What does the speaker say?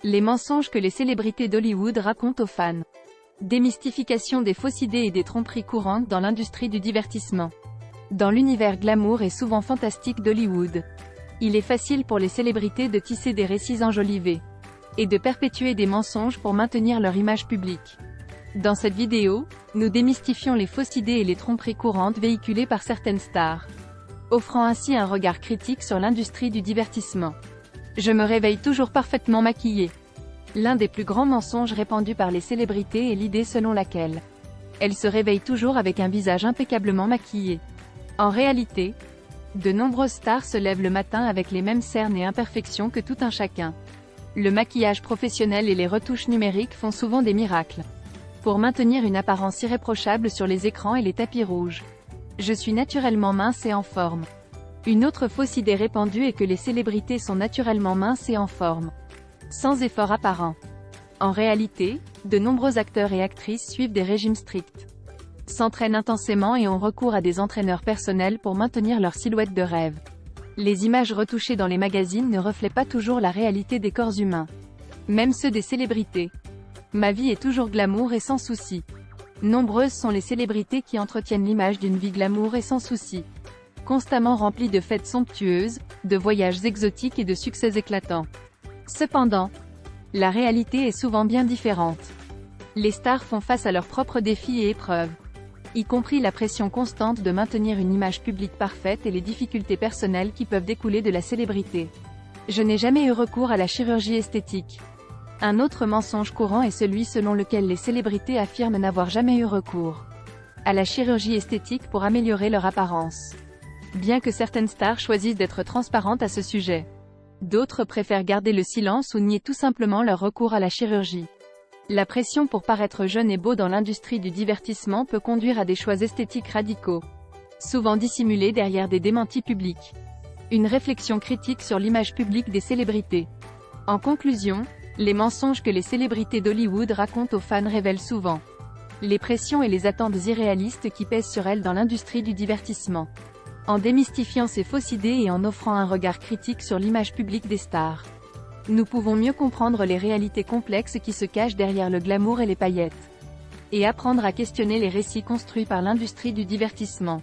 Les mensonges que les célébrités d'Hollywood racontent aux fans. Démystification des fausses idées et des tromperies courantes dans l'industrie du divertissement. Dans l'univers glamour et souvent fantastique d'Hollywood, il est facile pour les célébrités de tisser des récits enjolivés et de perpétuer des mensonges pour maintenir leur image publique. Dans cette vidéo, nous démystifions les fausses idées et les tromperies courantes véhiculées par certaines stars, offrant ainsi un regard critique sur l'industrie du divertissement. Je me réveille toujours parfaitement maquillée. L'un des plus grands mensonges répandus par les célébrités est l'idée selon laquelle elles se réveillent toujours avec un visage impeccablement maquillé. En réalité, de nombreuses stars se lèvent le matin avec les mêmes cernes et imperfections que tout un chacun. Le maquillage professionnel et les retouches numériques font souvent des miracles pour maintenir une apparence irréprochable sur les écrans et les tapis rouges. Je suis naturellement mince et en forme. Une autre fausse idée répandue est que les célébrités sont naturellement minces et en forme, sans effort apparent. En réalité, de nombreux acteurs et actrices suivent des régimes stricts, s'entraînent intensément et ont recours à des entraîneurs personnels pour maintenir leur silhouette de rêve. Les images retouchées dans les magazines ne reflètent pas toujours la réalité des corps humains, même ceux des célébrités. Ma vie est toujours glamour et sans souci. Nombreuses sont les célébrités qui entretiennent l'image d'une vie glamour et sans souci, constamment remplie de fêtes somptueuses, de voyages exotiques et de succès éclatants. Cependant, la réalité est souvent bien différente. Les stars font face à leurs propres défis et épreuves, y compris la pression constante de maintenir une image publique parfaite et les difficultés personnelles qui peuvent découler de la célébrité. Je n'ai jamais eu recours à la chirurgie esthétique. Un autre mensonge courant est celui selon lequel les célébrités affirment n'avoir jamais eu recours à la chirurgie esthétique pour améliorer leur apparence. Bien que certaines stars choisissent d'être transparentes à ce sujet, d'autres préfèrent garder le silence ou nier tout simplement leur recours à la chirurgie. La pression pour paraître jeune et beau dans l'industrie du divertissement peut conduire à des choix esthétiques radicaux, souvent dissimulés derrière des démentis publics. Une réflexion critique sur l'image publique des célébrités. En conclusion, les mensonges que les célébrités d'Hollywood racontent aux fans révèlent souvent les pressions et les attentes irréalistes qui pèsent sur elles dans l'industrie du divertissement. En démystifiant ces fausses idées et en offrant un regard critique sur l'image publique des stars, nous pouvons mieux comprendre les réalités complexes qui se cachent derrière le glamour et les paillettes, et apprendre à questionner les récits construits par l'industrie du divertissement.